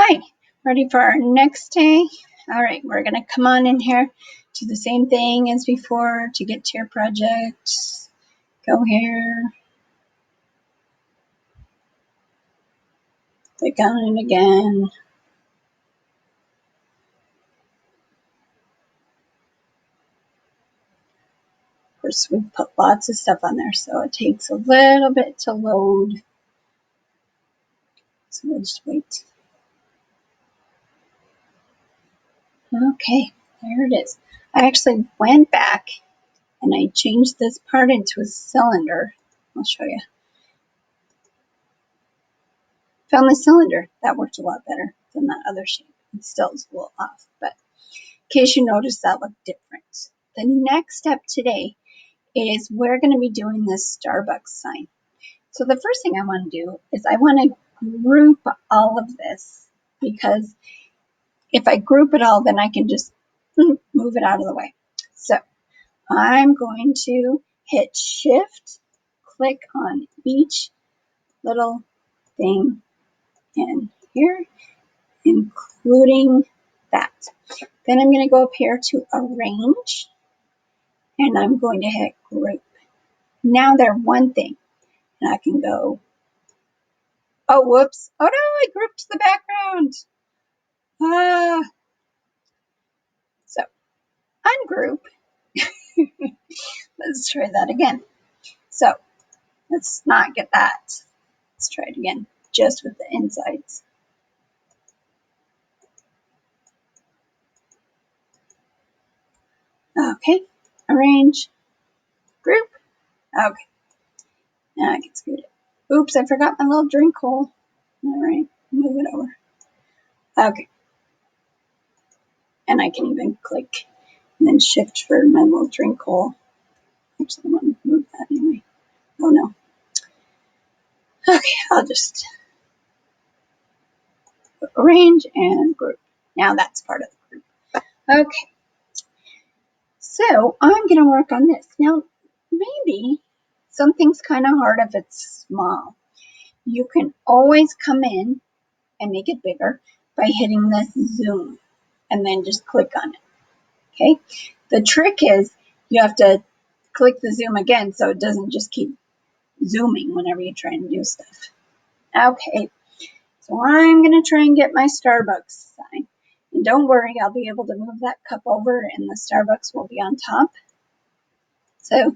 Hi, ready for our next day? All right, we're gonna come on in here, do the same thing as before to get to your project. Go here, click on it again. Of course, we put lots of stuff on there, so it takes a little bit to load. So we'll just wait. Okay, there it is. I actually went back and I changed this part into a cylinder. I'll show you. Found the cylinder. That worked a lot better than that other shape. It still is a little off, but in case you notice that looked different. The next step today is we're going to be doing this Starbucks sign. So the first thing I want to do is I want to group all of this, because if I group it all, then I can just move it out of the way. So I'm going to hit Shift, click on each little thing in here, including that. Then I'm going to go up here to Arrange, and I'm going to hit Group. Now they're one thing, and I can go, oh, whoops. Oh, no, I grouped the background. So ungroup. Let's try that again. So let's not get that. Let's try it again, just with the insides. Okay, arrange, group. Okay, now I can scoot it. Oops, I forgot my little drink hole. All right, move it over. Okay, and I can even click and then shift for my little drink hole. Actually, I want to move that anyway. Oh no. Okay, I'll just arrange and group. Now that's part of the group. Okay, so I'm going to work on this. Now, maybe something's kind of hard if it's small. You can always come in and make it bigger by hitting this zoom and then just click on it. Okay, the trick is you have to click the zoom again so it doesn't just keep zooming whenever you try and do stuff. Okay, so I'm going to try and get my Starbucks sign. And don't worry, I'll be able to move that cup over and the Starbucks will be on top. So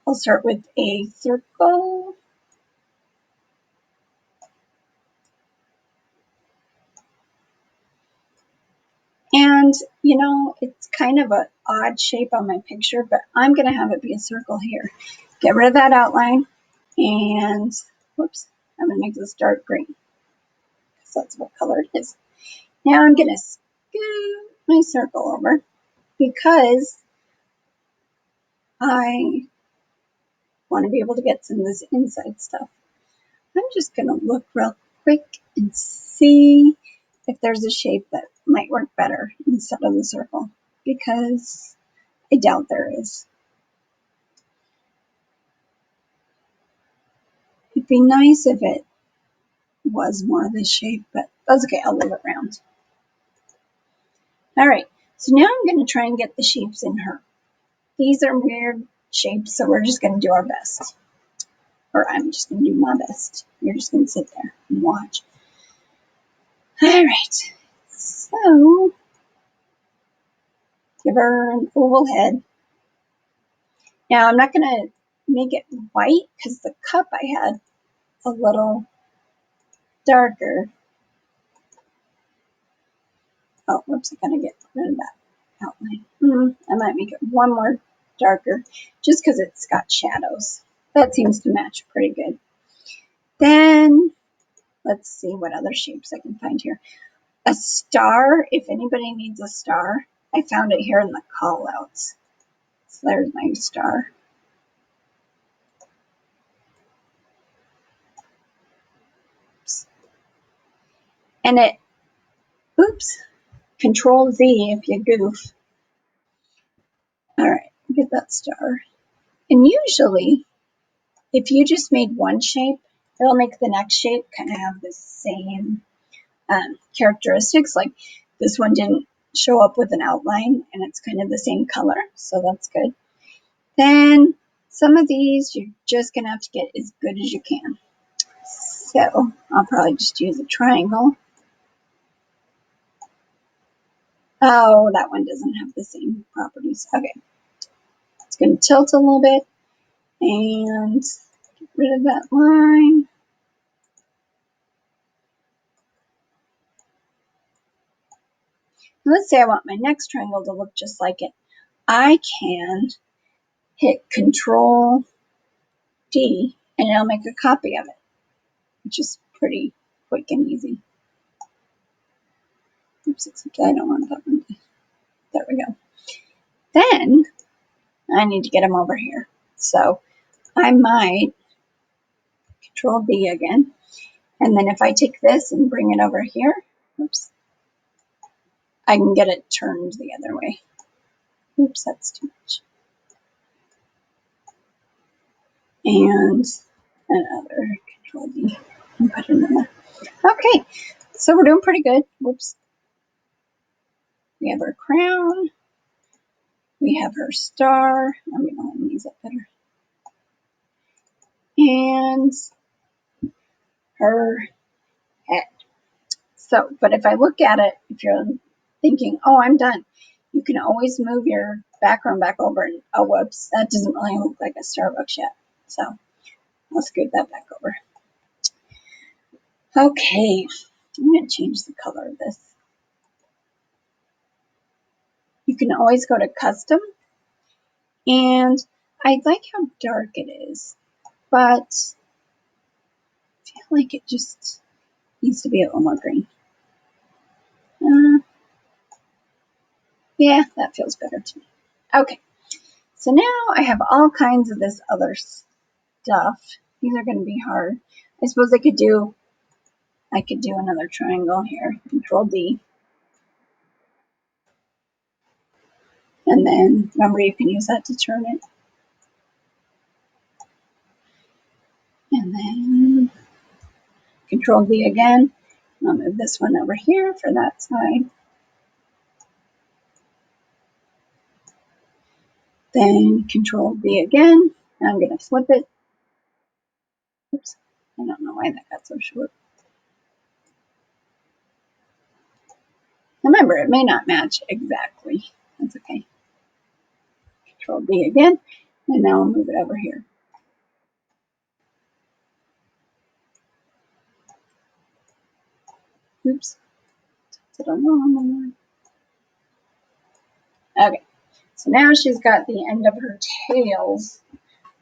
I'll start with a circle. And, you know, it's kind of an odd shape on my picture, but I'm going to have it be a circle here. Get rid of that outline. And, whoops, I'm going to make this dark green, because that's what color it is. Now I'm going to scoot my circle over, because I want to be able to get some of this inside stuff. I'm just going to look real quick and see if there's a shape that might work better instead of the circle, because I doubt there is. It'd be nice if it was more of this shape, but that's okay. I'll leave it round. All right, so now I'm going to try and get the shapes in her. These are weird shapes, so we're just going to do our best. Or I'm just going to do my best. You're just going to sit there and watch. All right, so give her an oval head. Now I'm not going to make it white because the cup I had a little darker. Oh, whoops, I gotta get rid of that outline. I might make it one more darker just because it's got shadows. That seems to match pretty good. Then let's see what other shapes I can find here. A star, if anybody needs a star. I found it here in the call outs. So there's my star. Oops. And it, oops, Control Z if you goof. All right, get that star. And usually, if you just made one shape, it'll make the next shape kind of have the same characteristics. Like this one didn't show up with an outline and it's kind of the same color, so that's good. Then some of these you're just gonna have to get as good as you can. So I'll probably just use a triangle. Oh, that one doesn't have the same properties. Okay, it's gonna tilt a little bit and get rid of that line. Let's say I want my next triangle to look just like it. I can hit Control D and it'll make a copy of it, which is pretty quick and easy. Oops, except I don't want that one. There we go. Then I need to get them over here. So I might Control D again. And then if I take this and bring it over here, oops, I can get it turned the other way. Oops, that's too much. And another Control D and put it in there. Okay, so we're doing pretty good. Whoops. We have our crown. We have her star. I'm going to line these up better. And her head. So, but if I look at it, if you're thinking, oh, I'm done, you can always move your background back over and, oh, whoops, that doesn't really look like a Starbucks yet. So I'll scoot that back over. Okay, I'm going to change the color of this. You can always go to custom, and I like how dark it is, but I feel like it just needs to be a little more green. Yeah, that feels better to me. Okay, so now I have all kinds of this other stuff. These are going to be hard. I suppose I could do another triangle here. Control D. And then remember you can use that to turn it. And then Control D again. I'll move this one over here for that side. Then Control D again. I'm going to flip it. Oops. I don't know why that got so short. Remember, it may not match exactly. That's okay. Control D again. And now I'll move it over here. Oops. Did I wrong? Okay. So now she's got the end of her tails.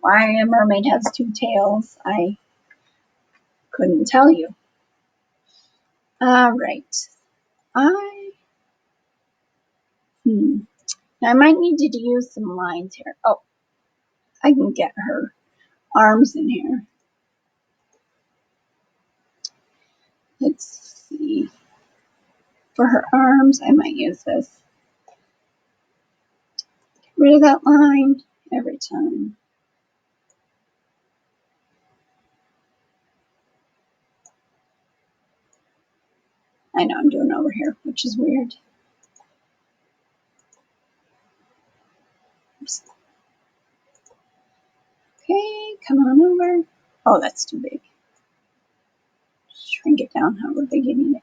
Why a mermaid has two tails, I couldn't tell you. All right. I might need you to use some lines here. Oh, I can get her arms in here. Let's see. For her arms, I might use this. Get rid of that line every time. I know I'm doing over here, which is weird. Oops. Okay, come on over. Oh, that's too big. Shrink it down however big you need it.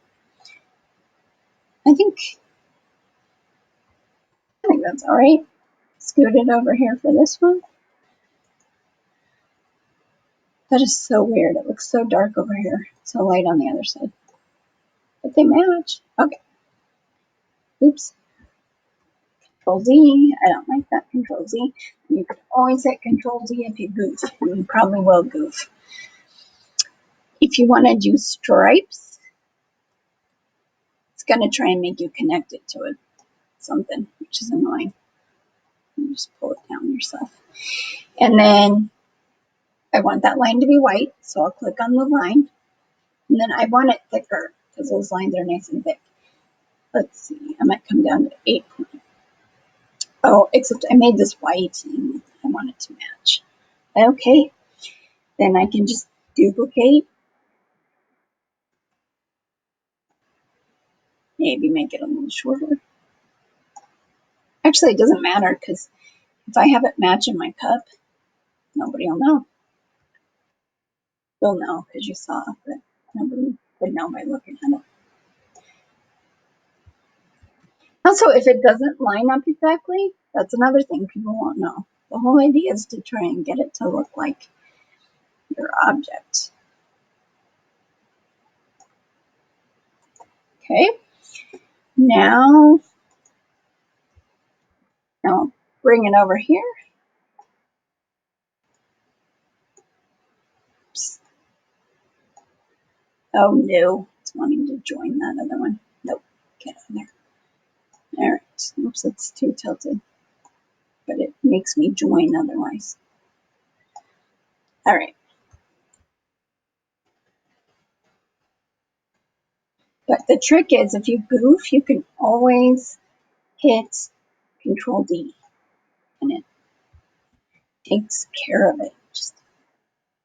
I think that's all right. Scoot it over here for this one. That is so weird. It looks so dark over here. So light on the other side. But they match. Okay. Oops. Control Z. I don't like that. Control Z. You can always hit Control Z if you goof. And you probably will goof. If you want to do stripes, it's going to try and make you connect it to it. Something, which is annoying. You just pull it down yourself. And then I want that line to be white, so I'll click on the line. And then I want it thicker because those lines are nice and thick. Let's see, I might come down to 8. Oh, except I made this white and I want it to match. Okay, then I can just duplicate. maybe make it a little shorter. Actually, it doesn't matter because if I have it match in my cup, nobody will know. You'll know because you saw, but nobody would know by looking at it. Also, if it doesn't line up exactly, that's another thing people won't know. The whole idea is to try and get it to look like your object. Okay, now bring it over here. Oops. Oh no, it's wanting to join that other one. Nope, get on there. All right, oops, it's too tilted, but it makes me join otherwise. All right. But the trick is if you goof, you can always hit Control D and it takes care of it.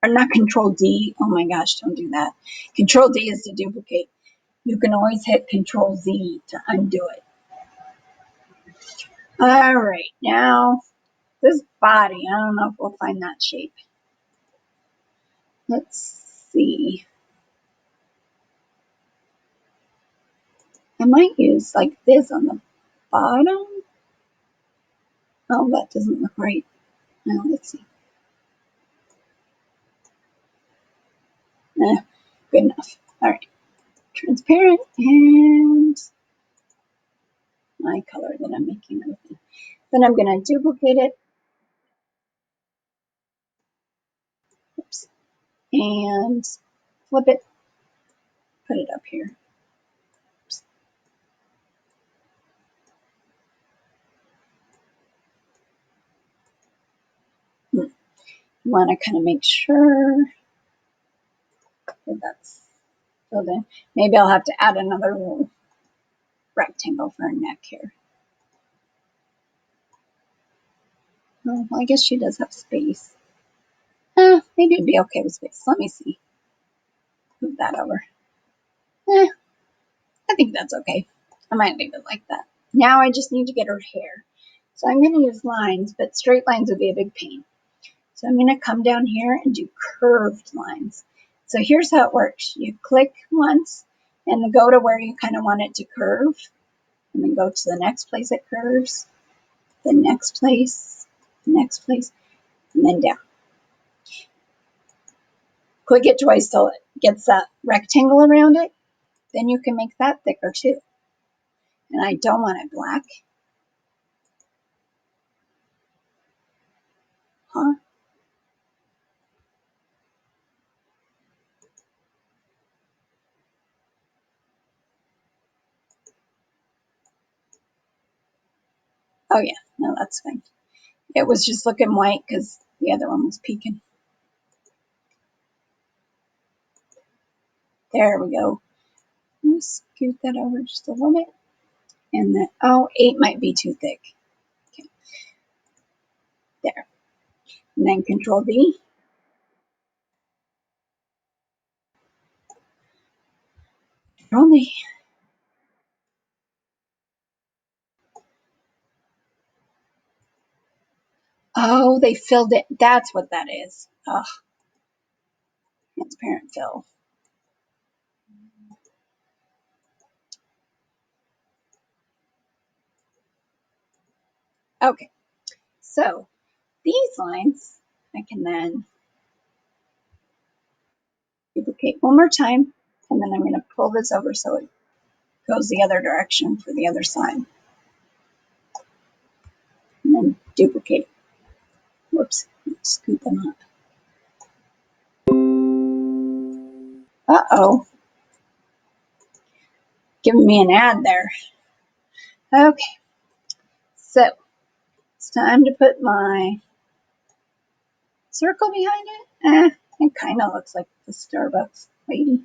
Or not Control D. Oh my gosh, don't do that. Control D is to duplicate. You can always hit Control Z to undo it. All right, now this body, I don't know if we'll find that shape. Let's see. I might use like this on the bottom. Oh, that doesn't look right. Now let's see. Good enough. All right, transparent and my color that I'm making everything. Then I'm going to duplicate it. Oops. And flip it. Put it up here. Oops. You want to kind of make sure that that's filled in. Maybe I'll have to add another little rectangle for her neck here. Oh, well, I guess she does have space. Maybe it'd be okay with space. Let me see. Move that over. I think that's okay. I might leave it like that. Now I just need to get her hair. So I'm going to use lines, but straight lines would be a big pain. So I'm going to come down here and do curved lines. So here's how it works. You click once and then go to where you kind of want it to curve. And then go to the next place it curves, the next place, and then down. Click it twice till it gets that rectangle around it. Then you can make that thicker too. And I don't want it black. Huh? Oh yeah, no, that's fine. It was just looking white because the other one was peeking. There we go. Let me scoot that over just a little bit. And then, oh, 8 might be too thick. Okay. There. And then Control D. Control D. Oh, they filled it. That's what that is. Oh, transparent fill. Okay. So these lines, I can then duplicate one more time. And then I'm going to pull this over so it goes the other direction for the other side. And then duplicate. Whoops. Scoot them up. Uh-oh. Giving me an ad there. Okay. So it's time to put my circle behind it. It kind of looks like the Starbucks lady.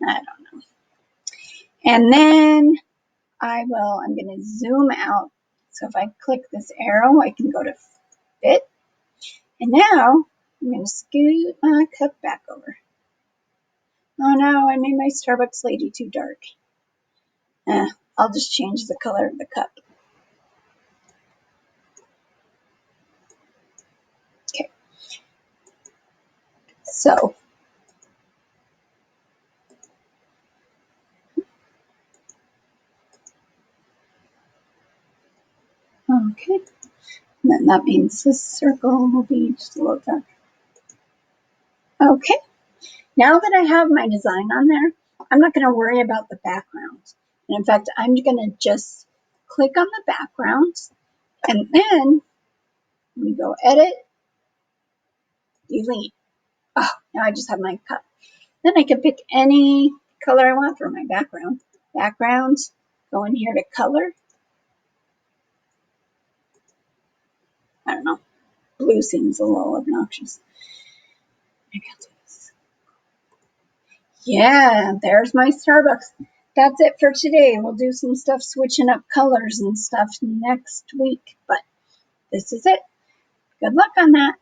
I don't know. And then I'm going to zoom out. So if I click this arrow, I can go to fit. And now I'm going to scoot my cup back over. Oh no, I made my Starbucks lady too dark. I'll just change the color of the cup. Okay. So, okay. And then that means this circle will be just a little darker. Okay. Now that I have my design on there, I'm not going to worry about the background. And in fact, I'm going to just click on the background, and then we go edit, delete. Oh, now I just have my cup. Then I can pick any color I want for my background. Background, go in here to color. I don't know. Blue seems a little obnoxious. Maybe I'll do this. Yeah, there's my Starbucks. That's it for today. We'll do some stuff switching up colors and stuff next week, but this is it. Good luck on that.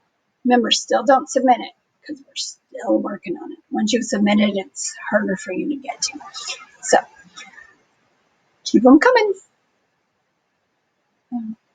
Remember, still don't submit it because we're still working on it. Once you've submitted, it's harder for you to get to. So keep them coming.